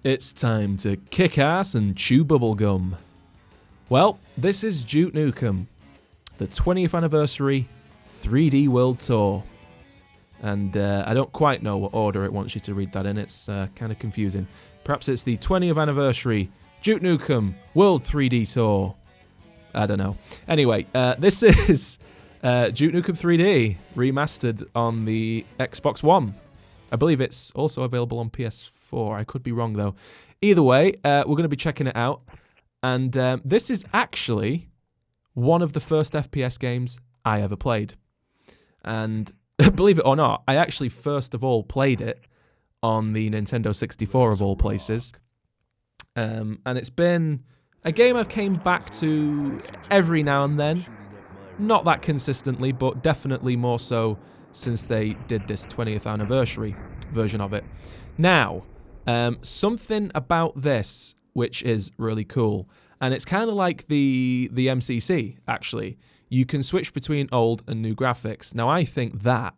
It's time to kick ass and chew bubblegum. Well, this is Duke Nukem, the 20th anniversary 3D World Tour. And I don't quite know what order it wants you to read that in, it's kind of confusing. Perhaps it's the 20th anniversary Duke Nukem World 3D Tour. I don't know. Anyway, this is Duke Nukem 3D, remastered on the Xbox One. I believe it's also available on PS4. I could be wrong, though. Either way, we're going to be checking it out. And this is actually one of the first FPS games I ever played. And believe it or not, I actually first of all played it on the Nintendo 64 of all places. And it's been a game I've came back to every now and then. Not that consistently, but definitely more so since they did this 20th anniversary version of it. Now, something about this which is really cool, and it's kind of like the MCC, actually. You can switch between old and new graphics. Now, I think that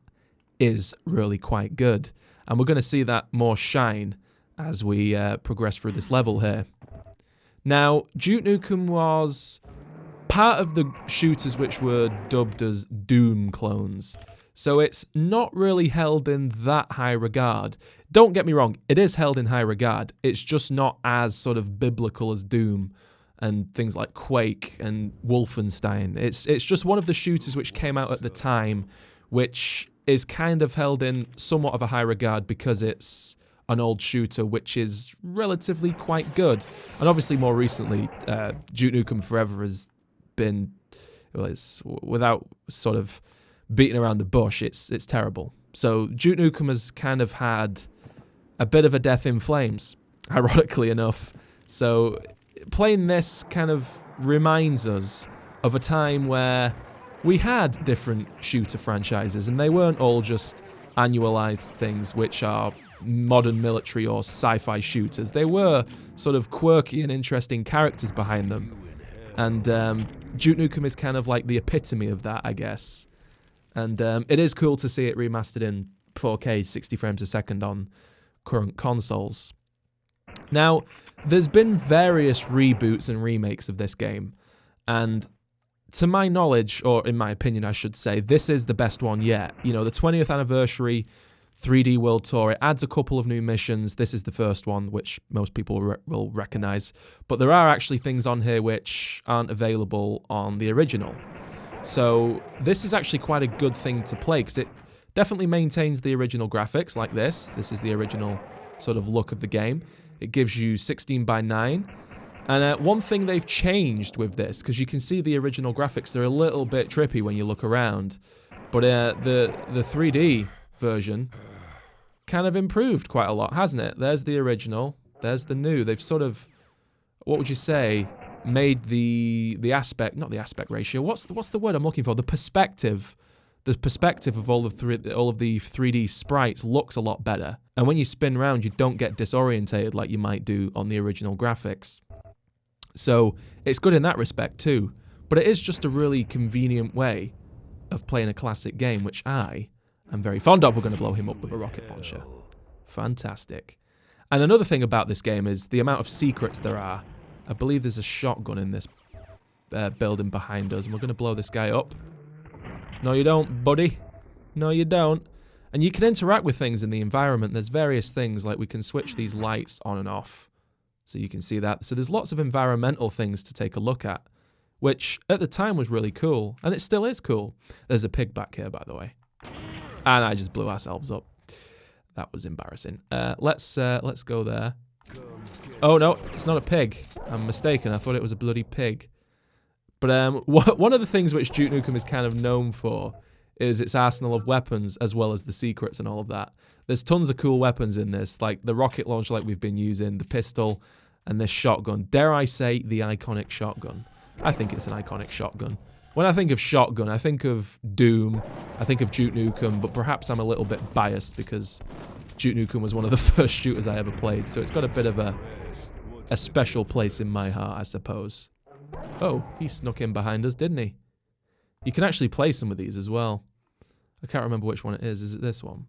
is really quite good, and we're going to see that more shine as we progress through this level here. Now, Duke Nukem was part of the shooters which were dubbed as Doom clones. So it's not really held in that high regard. Don't get me wrong, it is held in high regard. It's just not as sort of biblical as Doom and things like Quake and Wolfenstein. It's just one of the shooters which came out at the time, which is kind of held in somewhat of a high regard because it's an old shooter which is relatively quite good. And obviously more recently, Duke Nukem Forever has been, well, it's without sort of beating around the bush, it's terrible. So Duke Nukem has kind of had a bit of a death in flames, ironically enough. So playing this kind of reminds us of a time where we had different shooter franchises, and they weren't all just annualized things which are modern military or sci-fi shooters. They were sort of quirky and interesting characters behind them. And Duke Nukem is kind of like the epitome of that, I guess. And it is cool to see it remastered in 4K, 60 frames a second on current consoles. Now, there's been various reboots and remakes of this game. And to my knowledge, or in my opinion, I should say, this is the best one yet. You know, the 20th anniversary 3D World Tour, it adds a couple of new missions. This is the first one, which most people will recognize. But there are actually things on here which aren't available on the original. So this is actually quite a good thing to play because it definitely maintains the original graphics like this. This is the original sort of look of the game. It gives you 16:9. And one thing they've changed with this, because you can see the original graphics, they're a little bit trippy when you look around. But the 3D version kind of improved quite a lot, hasn't it? There's the original, there's the new. They've sort of, what would you say, made the aspect, not the aspect ratio, what's the word I'm looking for? The perspective of all of the 3D sprites looks a lot better. And when you spin around, you don't get disorientated like you might do on the original graphics. So it's good in that respect too. But it is just a really convenient way of playing a classic game, which I am very fond of. We're going to blow him up with a rocket launcher. Fantastic. And another thing about this game is the amount of secrets there are. I believe there's a shotgun in this building behind us, and we're going to blow this guy up. No, you don't, buddy. No, you don't. And you can interact with things in the environment. There's various things, like we can switch these lights on and off, so you can see that. So there's lots of environmental things to take a look at, which at the time was really cool, and it still is cool. There's a pig back here, by the way. And I just blew ourselves up. That was embarrassing. Let's go there. Oh, no, it's not a pig. I'm mistaken. I thought it was a bloody pig. But one of the things which Duke Nukem is kind of known for is its arsenal of weapons, as well as the secrets and all of that. There's tons of cool weapons in this, like the rocket launcher like we've been using, the pistol, and this shotgun. Dare I say the iconic shotgun? I think it's an iconic shotgun. When I think of shotgun, I think of Doom, I think of Duke Nukem, but perhaps I'm a little bit biased because Duke Nukem was one of the first shooters I ever played, so it's got a bit of a special place in my heart, I suppose. Oh, he snuck in behind us, didn't he? You can actually play some of these as well. I can't remember which one it is. Is it this one?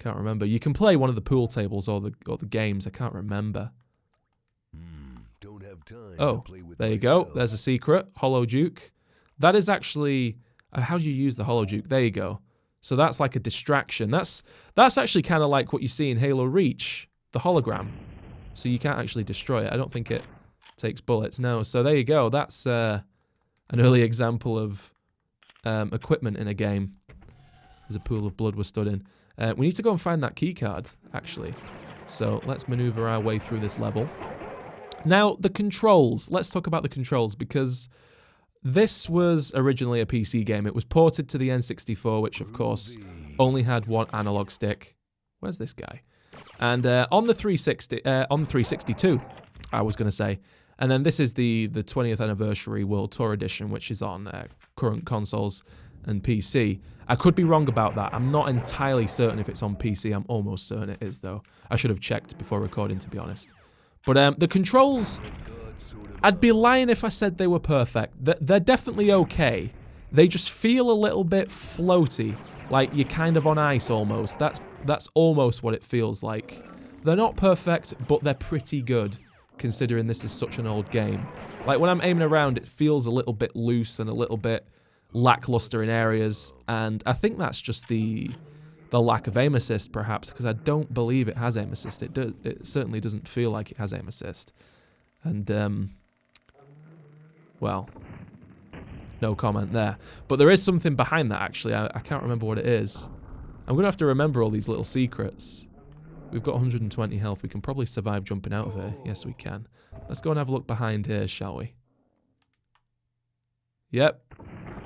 Can't remember. You can play one of the pool tables or the games. I can't remember. Don't have time Oh, to play with there you go. myself. There's a secret. Hollow Duke. That is actually... how do you use the Hollow Duke? There you go. So that's like a distraction. That's actually kind of like what you see in Halo Reach, the hologram. So you can't actually destroy it. I don't think it takes bullets. No. So there you go. That's an early example of equipment in a game. There's a pool of blood we're stood in. We need to go and find that key card, actually. So let's maneuver our way through this level. Now, the controls. Let's talk about the controls, because this was originally a PC game. It was ported to the N64, which, of course, only had one analog stick. Where's this guy? And on the 362, I was going to say. And then this is the 20th Anniversary World Tour Edition, which is on current consoles and PC. I could be wrong about that. I'm not entirely certain if it's on PC. I'm almost certain it is, though. I should have checked before recording, to be honest. But the controls, I'd be lying if I said they were perfect. They're definitely okay. They just feel a little bit floaty, like you're kind of on ice almost. That's almost what it feels like. They're not perfect, but they're pretty good, considering this is such an old game. Like when I'm aiming around, it feels a little bit loose and a little bit lackluster in areas, and I think that's just the lack of aim assist, perhaps, because I don't believe it has aim assist. It certainly doesn't feel like it has aim assist. And, well, no comment there. But there is something behind that, actually. I can't remember what it is. I'm going to have to remember all these little secrets. We've got 120 health. We can probably survive jumping out of here. Yes, we can. Let's go and have a look behind here, shall we? Yep.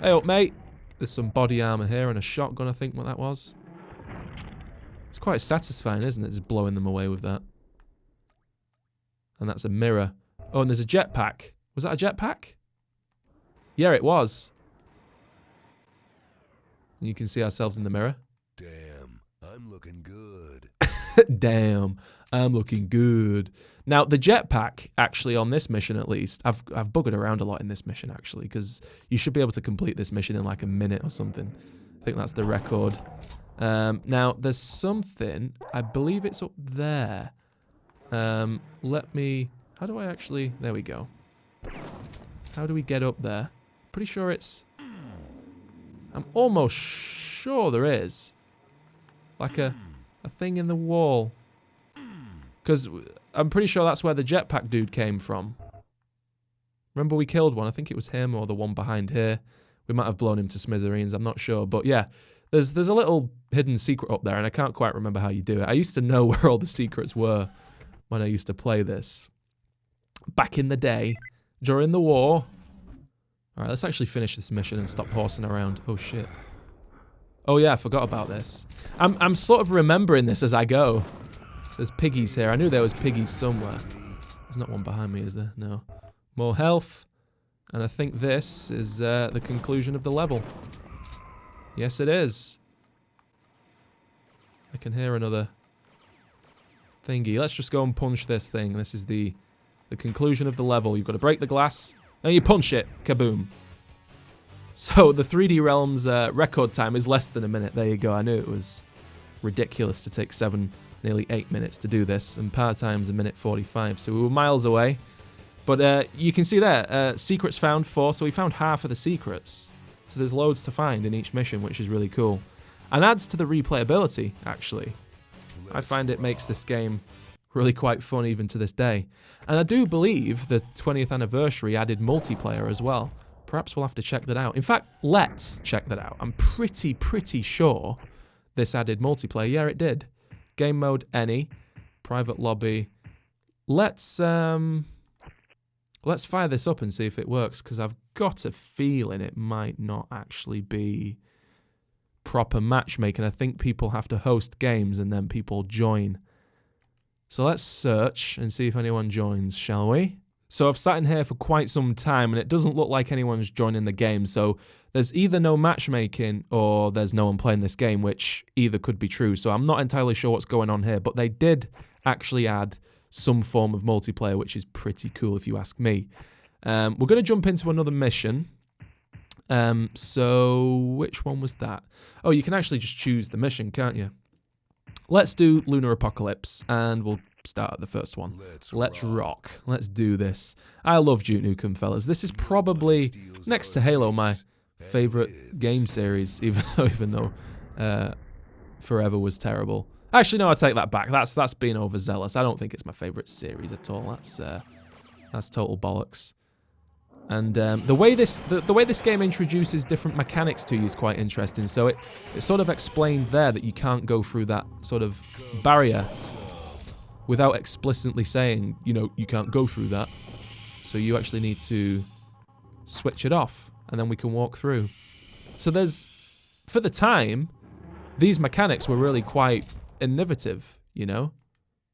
Hey up, mate. There's some body armor here and a shotgun, I think what that was. It's quite satisfying, isn't it? Just blowing them away with that. And that's a mirror. Oh, and there's a jetpack. Was that a jetpack? Yeah, it was. And you can see ourselves in the mirror. Damn, I'm looking good. Damn, I'm looking good. Now, the jetpack, actually, on this mission at least, I've buggered around a lot in this mission, actually, because you should be able to complete this mission in like a minute or something. I think that's the record. Now, there's something, I believe it's up there. Let me, how do I actually, there we go. How do we get up there? Pretty sure it's, I'm almost sure there is. Like a thing in the wall. Because I'm pretty sure that's where the jetpack dude came from. Remember we killed one? I think it was him or the one behind here. We might have blown him to smithereens, I'm not sure. But yeah, there's a little hidden secret up there, and I can't quite remember how you do it. I used to know where all the secrets were when I used to play this. Back in the day, during the war. Alright, let's actually finish this mission and stop horsing around. Oh shit. Oh yeah, I forgot about this. I'm sort of remembering this as I go. There's piggies here. I knew there was piggies somewhere. There's not one behind me, is there? No. More health. And I think this is the conclusion of the level. Yes, it is. I can hear another thingy. Let's just go and punch this thing. This is the conclusion of the level. You've got to break the glass, and you punch it. Kaboom. So the 3D Realms record time is less than a minute. There you go. I knew it was ridiculous to take nearly 8 minutes to do this, and par time's 1:45, so we were miles away. But you can see there, secrets found 4, so we found half of the secrets. So there's loads to find in each mission, which is really cool. And adds to the replayability, actually. I find it makes this game really quite fun even to this day. And I do believe the 20th anniversary added multiplayer as well. Perhaps we'll have to check that out. In fact, let's check that out. I'm pretty sure this added multiplayer. Yeah, it did. Game mode any, private lobby. Let's fire this up and see if it works, because I've got a feeling it might not actually be proper matchmaking. I think people have to host games and then people join. So let's search and see if anyone joins, shall we? So I've sat in here for quite some time and it doesn't look like anyone's joining the game. So there's either no matchmaking or there's no one playing this game, which either could be true. So I'm not entirely sure what's going on here, but they did actually add some form of multiplayer, which is pretty cool if you ask me. We're going to jump into another mission. So which one was that? Oh, you can actually just choose the mission, can't you? let's do Lunar Apocalypse, and we'll start at the first one. Let's rock. Let's do this. I love Duke Nukem, fellas. This is probably, next to Halo, my favorite game series, even though Forever was terrible. Actually, no, I take that back. That's being overzealous. I don't think it's my favorite series at all. That's total bollocks. And the way this game introduces different mechanics to you is quite interesting. So it sort of explained there that you can't go through that sort of barrier without explicitly saying, you know, you can't go through that. So you actually need to switch it off, and then we can walk through. So there's, for the time, these mechanics were really quite innovative, you know?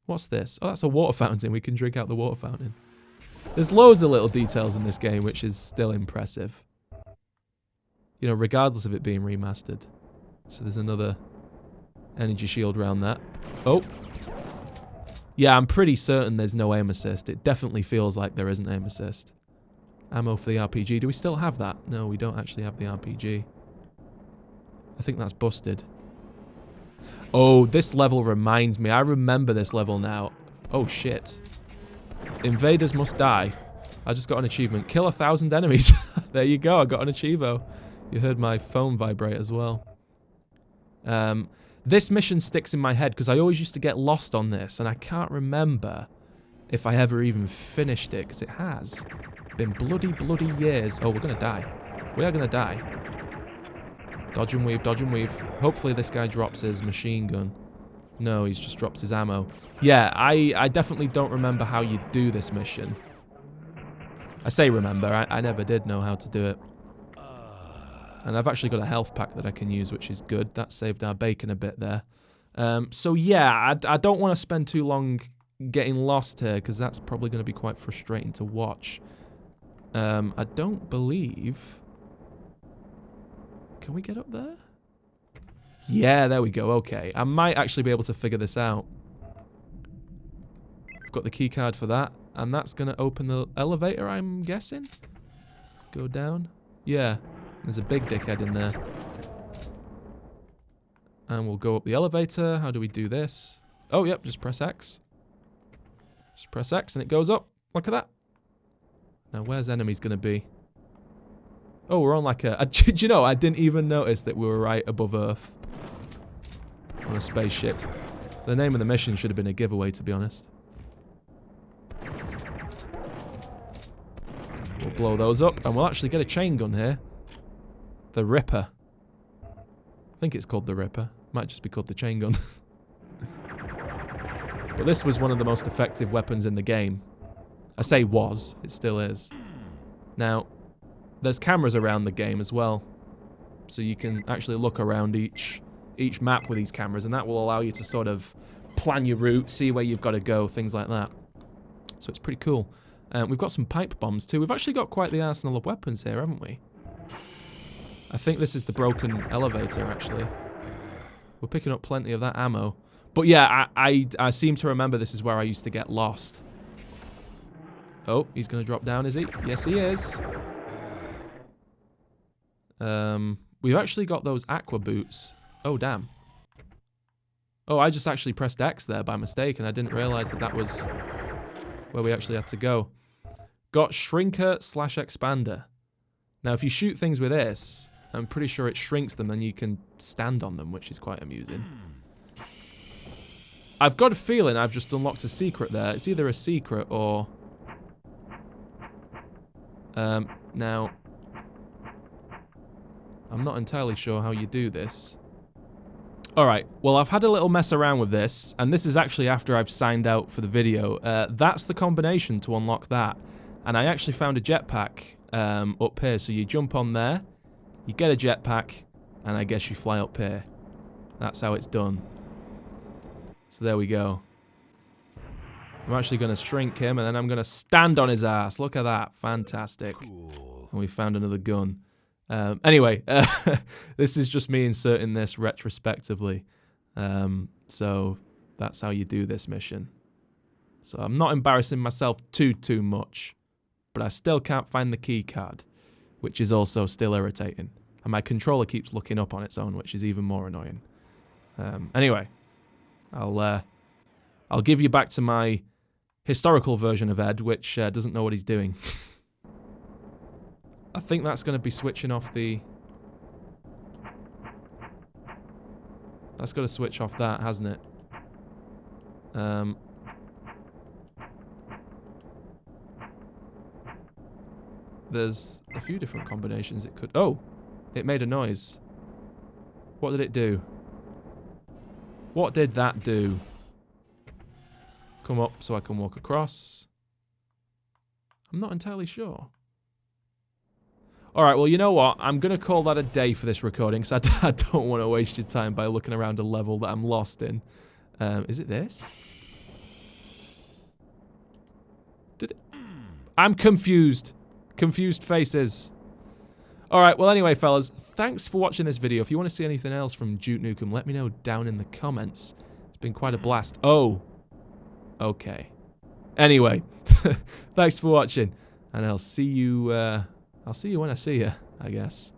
What's this? Oh, that's a water fountain. We can drink out the water fountain. There's loads of little details in this game, which is still impressive. You know, regardless of it being remastered. So there's another energy shield around that. Oh. Yeah, I'm pretty certain there's no aim assist. It definitely feels like there isn't aim assist. Ammo for the RPG. Do we still have that? No, we don't actually have the RPG. I think that's busted. Oh, this level reminds me. I remember this level now. Oh, shit. Invaders must die. I just got an achievement. Kill 1,000 enemies. There you go. I got an achievo. You heard my phone vibrate as well. This mission sticks in my head because I always used to get lost on this, and I can't remember if I ever even finished it, because it has been bloody years. Oh, we're going to die. We are going to die. Dodge and weave, dodge and weave. Hopefully this guy drops his machine gun. No, he's just dropped his ammo. Yeah, I definitely don't remember how you do this mission. I say remember, I never did know how to do it. And I've actually got a health pack that I can use, which is good. That saved our bacon a bit there. So yeah, I don't want to spend too long getting lost here, because that's probably going to be quite frustrating to watch. I don't believe... Can we get up there? Yeah, there we go. Okay. I might actually be able to figure this out. I've got the key card for that. And that's going to open the elevator, I'm guessing. Let's go down. Yeah. There's a big dickhead in there. And we'll go up the elevator. How do we do this? Oh, yep. Just press X. Just press X and it goes up. Look at that. Now, where's enemies going to be? Oh, we're on like a... Do you know, I didn't even notice that we were right above Earth. On a spaceship. The name of the mission should have been a giveaway, to be honest. We'll blow those up, and we'll actually get a chain gun here. The Ripper. I think it's called the Ripper. Might just be called the chain gun. But this was one of the most effective weapons in the game. I say was, it still is. Now, there's cameras around the game as well. So you can actually look around each map with these cameras, and that will allow you to sort of plan your route, see where you've got to go, things like that. So it's pretty cool. We've got some pipe bombs too. We've actually got quite the arsenal of weapons here, haven't we? I think this is the broken elevator, actually. We're picking up plenty of that ammo. But yeah, I seem to remember this is where I used to get lost. Oh, he's going to drop down, is he? Yes, he is. We've actually got those aqua boots. Oh, damn. Oh, I just actually pressed X there by mistake, and I didn't realize that that was where we actually had to go. Got Shrinker / Expander. Now, if you shoot things with this, I'm pretty sure it shrinks them, and you can stand on them, which is quite amusing. I've got a feeling I've just unlocked a secret there. It's either a secret or... now... I'm not entirely sure how you do this. Alright, well I've had a little mess around with this, and this is actually after I've signed out for the video. That's the combination to unlock that. And I actually found a jetpack up here, so you jump on there, you get a jetpack, and I guess you fly up here. That's how it's done. So there we go. I'm actually going to shrink him, and then I'm going to stand on his ass. Look at that. Fantastic. Cool. And we found another gun. Anyway, this is just me inserting this retrospectively. So that's how you do this mission. So I'm not embarrassing myself too much, but I still can't find the key card, which is also still irritating. And my controller keeps looking up on its own, which is even more annoying. Anyway, I'll give you back to my historical version of Ed, which doesn't know what he's doing. I think that's going to be switching off the... That's got to switch off that, hasn't it? There's a few different combinations it could... Oh! It made a noise. What did it do? What did that do? Come up so I can walk across. I'm not entirely sure. Alright, well, you know what? I'm going to call that a day for this recording, because I don't want to waste your time by looking around a level that I'm lost in. Is it this? Did it... I'm confused. Confused faces. Alright, well anyway, fellas, thanks for watching this video. If you want to see anything else from Duke Nukem, let me know down in the comments. It's been quite a blast. Oh. Okay. Anyway, thanks for watching, and I'll see you when I see you, I guess.